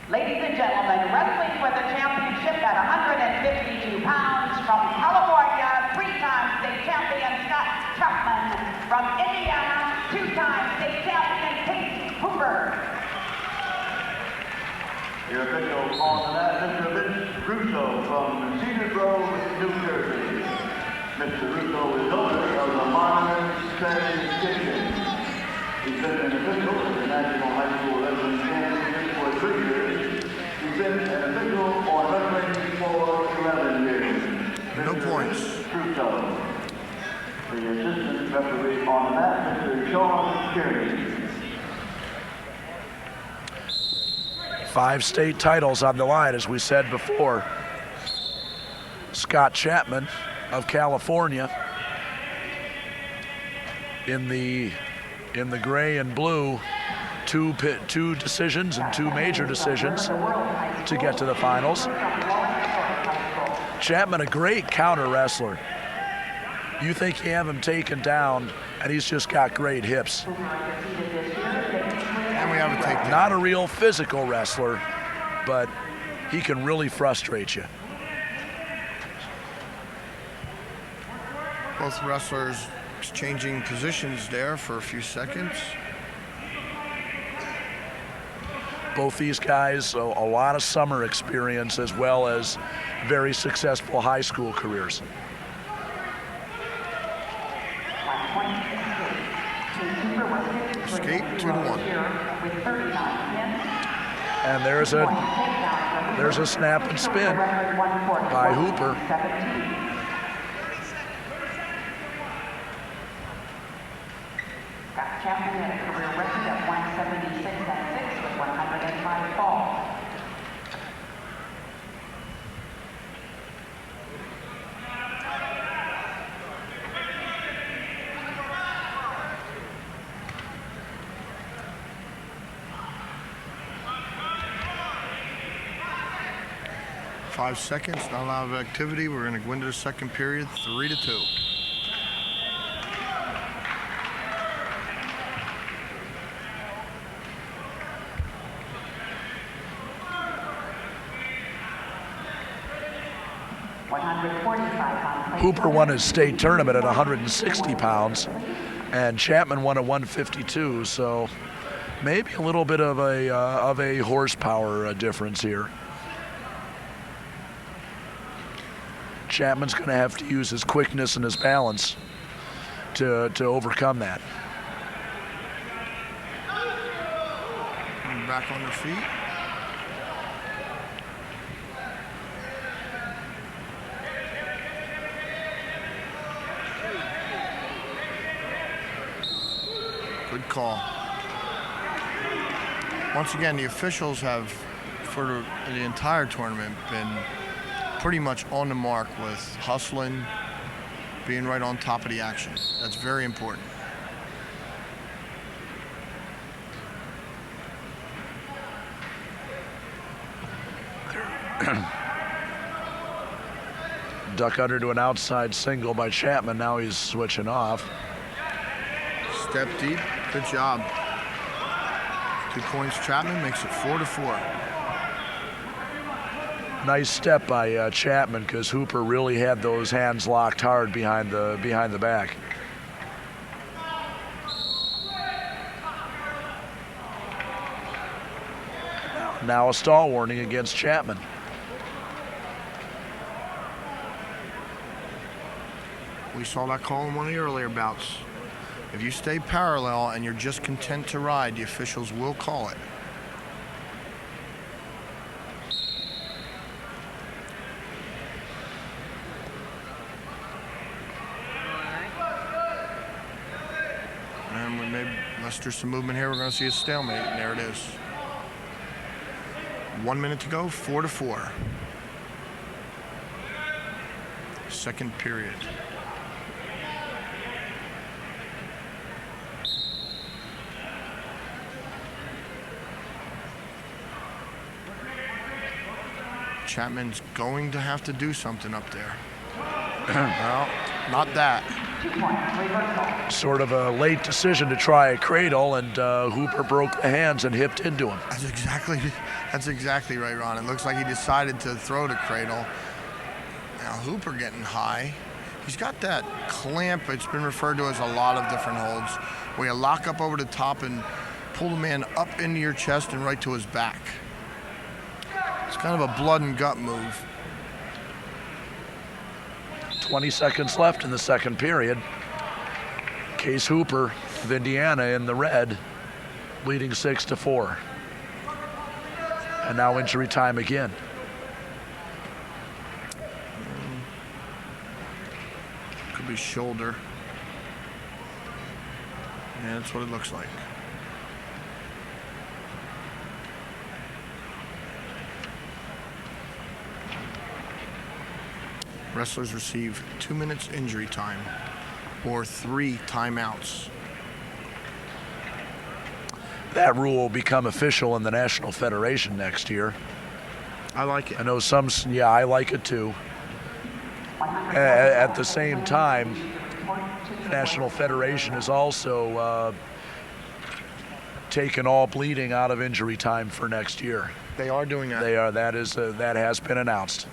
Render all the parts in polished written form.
Ladies and gentlemen, wrestling for the championship at 152 pounds from California, three-time state champion Scott Chapman. From Indiana, two-time state champion Kate Hooper. Your official on that, Mr. Vince Russo from Cedar Grove, New Jersey. Mr. Russo is owner of the Modern Standing Kitchen. He's been an official at the National High School Wrestling Championship for 3 years. He's been an official on wrestling for 11 years. No points. Russo. The assistant referee on that, Mr. Sean Kearney. 5 state titles on the line, as we said before. Scott Chapman of California in the gray and blue, two decisions and 2 major decisions to get to the finals. Chapman, a great counter wrestler. You think you have him taken down, and he's just got great hips. And we have a takedown. Not a real physical wrestler, but he can really frustrate you. Both wrestlers exchanging positions there for a few seconds. Both these guys, a lot of summer experience as well as very successful high school careers. Escape 2-1. And there's a snap and spin by Hooper. Scott Chapman had a career record of 176-6 with 105 falls. Five seconds, not a lot of activity. We're going to go into the second period, 3-2. Hooper won his state tournament at 160 pounds, and Chapman won at 152. So maybe a little bit of a horsepower difference here. Chapman's going to have to use his quickness and his balance to overcome that. And back on their feet. Good call. Once again, the officials have, for the entire tournament, been pretty much on the mark with hustling, being right on top of the action. That's very important. Duck under to an outside single by Chapman. Now he's switching off. Step deep. Good job. 2 points Chapman, makes it 4-4. Nice step by Chapman, because Hooper really had those hands locked hard behind the back. Now a stall warning against Chapman. We saw that call in one of the earlier bouts. If you stay parallel and you're just content to ride, the officials will call it. And unless there's some movement here, we're going to see a stalemate, and there it is. 1 minute to go, 4-4. Second period. Chapman's going to have to do something up there. Well, not that. 2-point reversal. Sort of a late decision to try a cradle, and Hooper broke the hands and hipped into him. That's exactly right, Ron. It looks like he decided to throw the cradle. Now Hooper getting high. He's got that clamp. It's been referred to as a lot of different holds, where you lock up over the top and pull the man up into your chest and right to his back. It's kind of a blood and gut move. 20 seconds left in the second period. Case Hooper of Indiana in the red, leading 6-4. And now injury time again. Could be shoulder. Yeah, that's what it looks like. Wrestlers receive 2 minutes injury time or 3 timeouts. That rule will become official in the National Federation next year. I like it. I know some, yeah, I like it too. At the same time, the National Federation has also taken all bleeding out of injury time for next year. They are doing that. They are. That has been announced.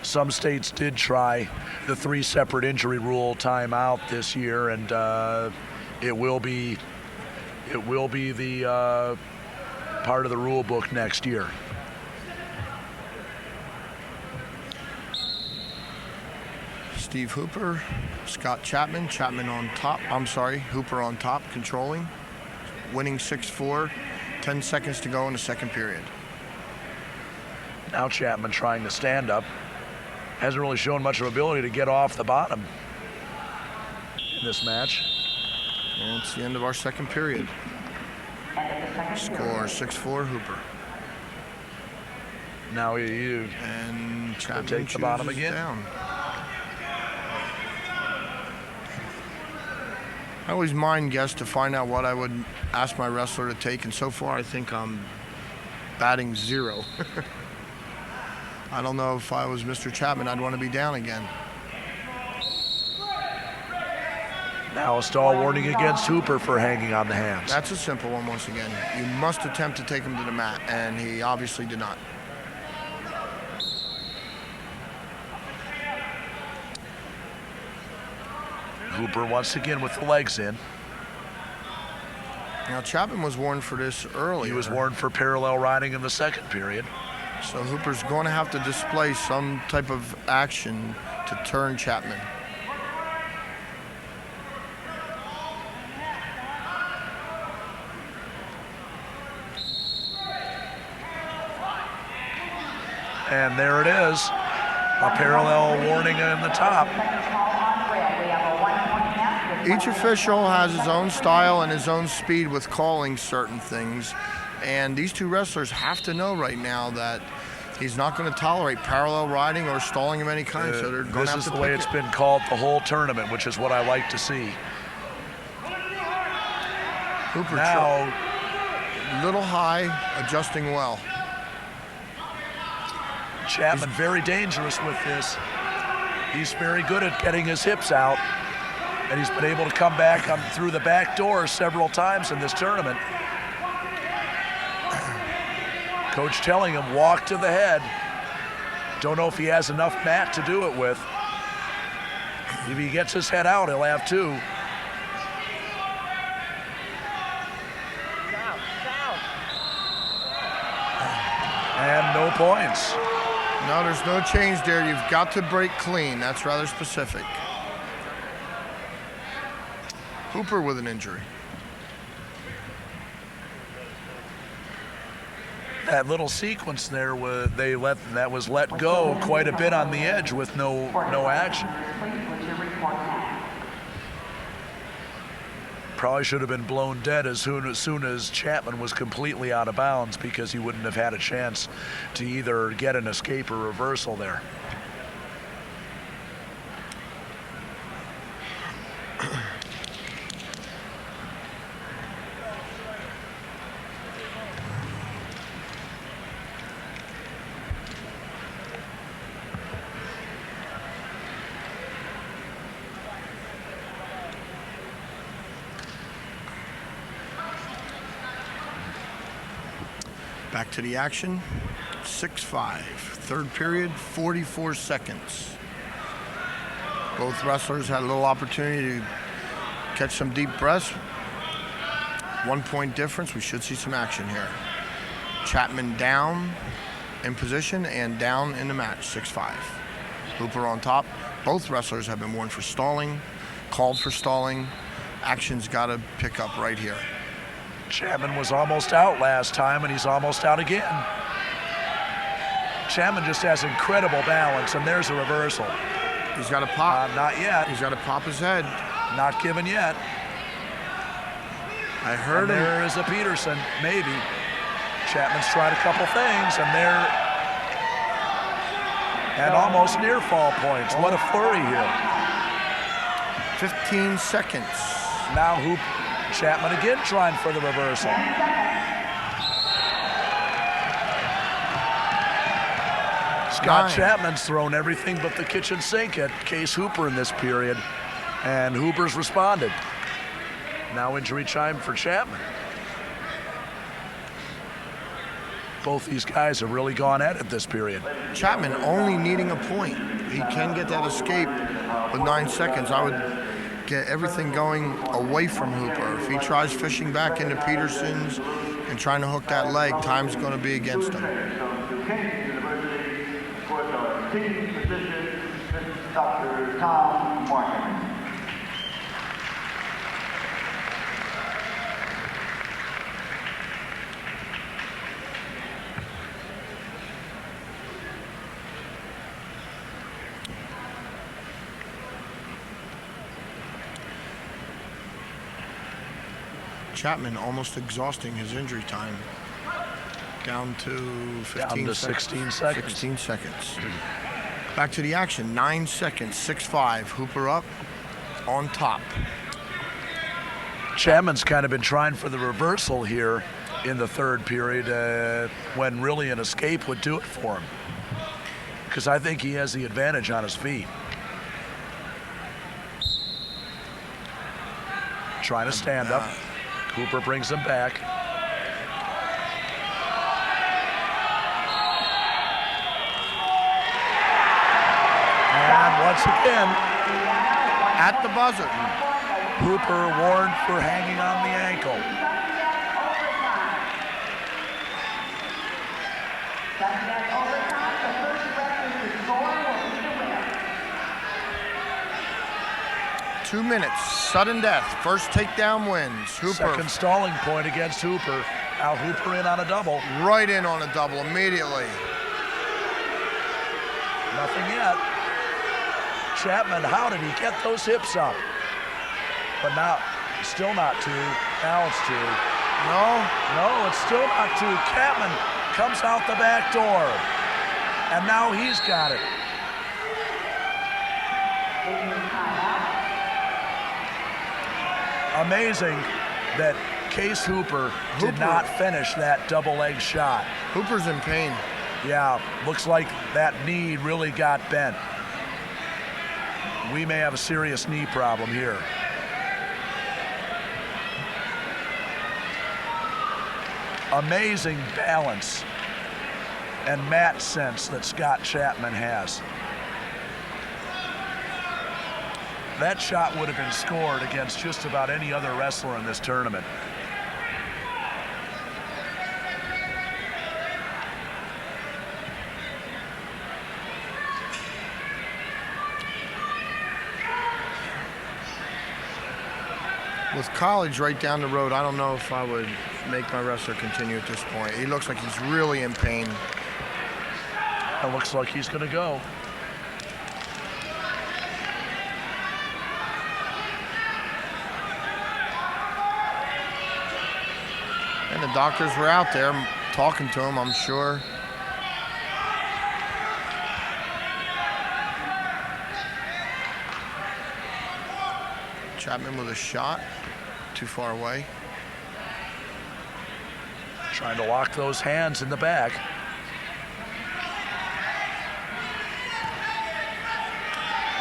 Some states did try the 3 separate injury rule timeout this year, and it will be the part of the rule book next year. Steve Hooper, Scott Chapman. Chapman on top. I'm sorry, Hooper on top, controlling. Winning 6-4. 10 seconds to go in the second period. Now Chapman trying to stand up. Hasn't really shown much of ability to get off the bottom in this match. And it's the end of our second period. Score 6-4 Hooper. Now you and Chapman take the bottom again. Down. I always mind guess to find out what I would ask my wrestler to take, and so far I think I'm batting 0. I don't know if I was Mr. Chapman, I'd want to be down again. Now a stall warning against Hooper for hanging on the hands. That's a simple one once again. You must attempt to take him to the mat, and he obviously did not. Hooper once again with the legs in. Now Chapman was warned for this earlier. He was warned for parallel riding in the second period. So Hooper's going to have to display some type of action to turn Chapman. And there it is, a parallel warning in the top. Each official has his own style and his own speed with calling certain things. And these two wrestlers have to know right now that he's not going to tolerate parallel riding or stalling of any kind. So they're going to have to This is the way it's been called the whole tournament, which is what I like to see. Hooper now, little high, adjusting well. Chapman very dangerous with this. He's very good at getting his hips out, and he's been able to come back through the back door several times in this tournament. Coach telling him, walk to the head. Don't know if he has enough mat to do it with. If he gets his head out, he'll have 2. And no points. No, there's no change there. You've got to break clean. That's rather specific. Hooper with an injury. That little sequence there, that was let go quite a bit on the edge with no action. Probably should have been blown dead as soon as Chapman was completely out of bounds, because he wouldn't have had a chance to either get an escape or reversal there. Back to the action. 6-5. Third period, 44 seconds. Both wrestlers had a little opportunity to catch some deep breaths. 1 point difference. We should see some action here. Chapman down in position and down in the match. 6-5. Hooper on top. Both wrestlers have been warned for stalling, called for stalling. Action's got to pick up right here. Chapman was almost out last time, and he's almost out again. Chapman just has incredible balance, and there's a reversal. He's got to pop. Not yet. He's got to pop his head. Not given yet. I heard and him. There is a Peterson, maybe. Chapman's tried a couple things, and almost near fall points. What a flurry here. 15 seconds. Now Chapman again trying for the reversal. Scott Chapman's thrown everything but the kitchen sink at Case Hooper in this period, and Hooper's responded. Now injury time for Chapman. Both these guys have really gone at it this period. Chapman only needing a point. He can get that escape with 9 seconds. I would get everything going away from Hooper. If he tries fishing back into Peterson's and trying to hook that leg, time's going to be against him. For the team physician, Dr. Tom Martin. Chapman almost exhausting his injury time. Down to 16 seconds. 16 seconds. Back to the action. 9 seconds. 6-5. Hooper up on top. Chapman's kind of been trying for the reversal here in the third period when really an escape would do it for him. Because I think he has the advantage on his feet. Trying to stand up. Hooper brings him back. And once again, at the buzzer, Hooper warned for hanging on the ankle. – 2 minutes, sudden death. First takedown wins. Hooper. Second stalling point against Hooper. Now Hooper in on a double. Right in on a double immediately. Nothing yet. Chapman, how did he get those hips up? But now, still not two. Now it's two. No, it's still not two. Chapman comes out the back door. And now he's got it. Amazing that Case Hooper did not finish that double leg shot. Hooper's in pain. Yeah, looks like that knee really got bent. We may have a serious knee problem here. Amazing balance and mat sense that Scott Chapman has. That shot would have been scored against just about any other wrestler in this tournament. With college right down the road, I don't know if I would make my wrestler continue at this point. He looks like he's really in pain. It looks like he's going to go. And the doctors were out there talking to him, I'm sure. Chapman with a shot, too far away. Trying to lock those hands in the back.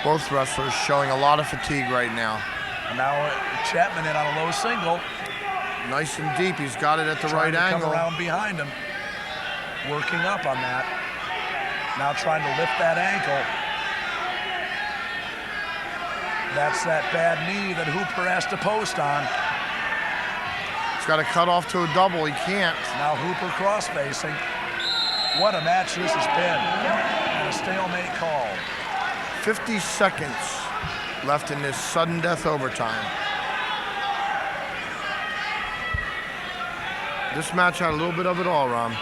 Both wrestlers showing a lot of fatigue right now. And now Chapman in on a low single. Nice and deep, he's got it at the Trying right to angle. come around behind him. working up on that. Now trying to lift that ankle. That's that bad knee that Hooper has to post on. He's got to cut off to a double. He can't. Now Hooper cross-facing. What a match this has been. And a stalemate call. 50 seconds left in this sudden death overtime. This match had a little bit of it all, Ron.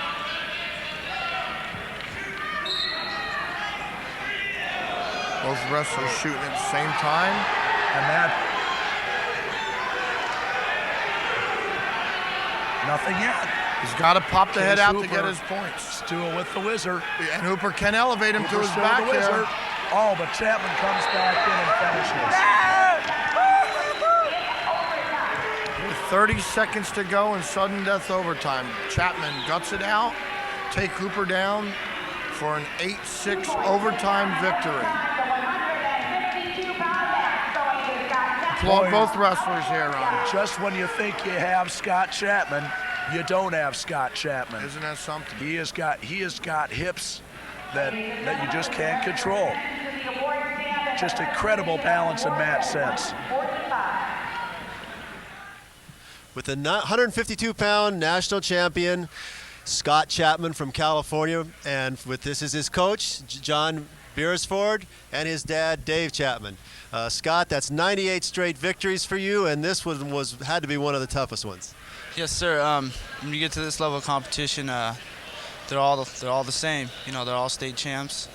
Both wrestlers shooting at the same time. And that, nothing yet. He's got to pop the head out to Hooper get his points. Still with the Wizard. And Hooper can elevate him Hooper to his still back the there. Wizard. Oh, but Chapman comes back in and finishes. With 30 seconds to go in sudden death overtime, Chapman guts it out, take Hooper down for an 8-6 overtime victory. Applaud both wrestlers here, Ron. Just when you think you have Scott Chapman, you don't have Scott Chapman. Isn't that something? He has got hips that you just can't control. Just incredible balance and match sense. With the 152-pound national champion, Scott Chapman from California, and with this is his coach, John Beresford, and his dad, Dave Chapman. Scott, that's 98 straight victories for you, and this one had to be one of the toughest ones. Yes, sir. When you get to this level of competition, they're all the same. You know, they're all state champs.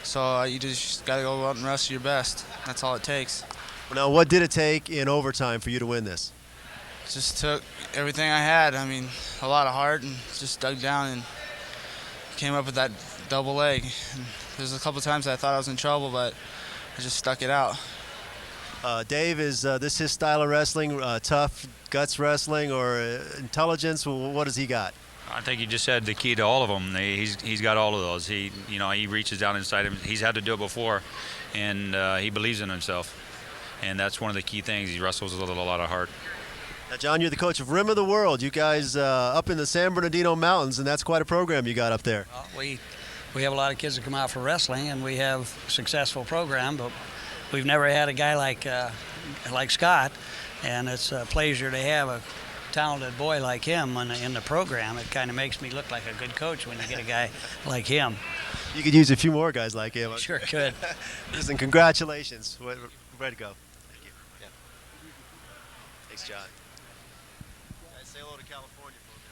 So you just got to go out and wrestle your best. That's all it takes. Now, what did it take in overtime for you to win this? Just took everything I had. I mean, a lot of heart, and just dug down and came up with that double leg. And there's a couple times I thought I was in trouble, but I just stuck it out. Dave, is this his style of wrestling? Tough guts wrestling or intelligence? What does he got? I think you just said the key to all of them. He's got all of those. He reaches down inside him. He's had to do it before, and he believes in himself, and that's one of the key things. He wrestles with a lot of heart. Now, John, you're the coach of Rim of the World. You guys up in the San Bernardino Mountains, and that's quite a program you got up there. Well, we have a lot of kids that come out for wrestling, and we have a successful program, but we've never had a guy like Scott, and it's a pleasure to have a talented boy like him in the program. It kind of makes me look like a good coach when you get a guy like him. You could use a few more guys like him. Sure could. Listen, congratulations. Way to go. Thank you. Yeah. Thanks, John.